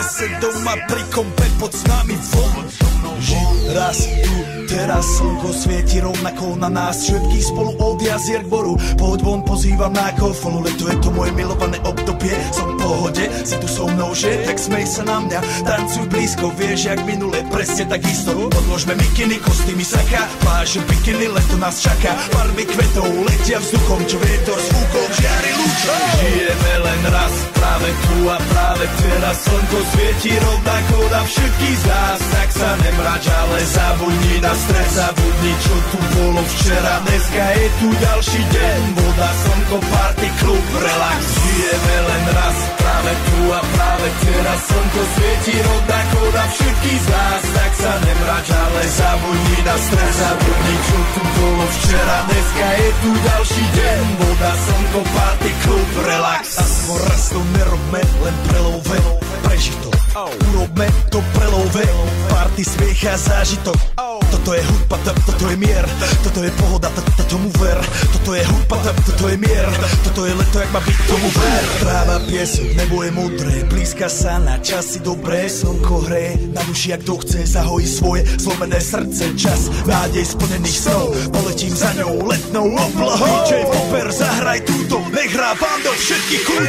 zase doma pri kompe pod s nami von. Žiť raz tu, teraz slnko svieti rovnako na nás všetkých spolu od jazier k boru. Poď von, pozývam na kofolu, leto je to moje milované obdobie. Som v pohode, si tu so mnou, že? Tak smej sa na mňa, tancuj blízko, vieš jak minule, presne takisto. Odložme mikiny, kostýmy saka, pláže bikiny, leto nás čaká. Farby kvetov letia vzduchom, čo vietor s fúkom žiari lúčom. Žijeme len raz, práve tu a práve teraz slnko svieti rovnako na všetkých z nás. Tak sa nemrač, ale zabudni na stres, zabudni čo tu bolo včera. Dneska je tu ďalší deň, voda, slnko, party, klub, relax. Žijeme len raz, práve tu a práve teraz slnko svieti rovnako na všetkých z nás. Tak sa nemrač, ale zabudni na stres, zabudni čo tu bolo včera. Dneska je tu ďalší deň, voda, slnko, party, klub, relax. A skôr raz to nerobme, len prelove, prežitok. Urobme to prelove, party, smiech a zážitok. Toto je hudba, toto je mier, toto je pohoda, tomu ver. Toto je hudba, toto je mier, toto je leto, jak má byť, tomu ver. Tráva, piesok, nebo je modré, blízka sa na časy dobré. Slnko hreje na duši, jak to chce, zahojí svoje zlomené srdce. Čas nádej splnených snov, poletím za ňou letnou oblohou. DJ Popper, zahraj túto, nech hrá vám do všetkých kútov.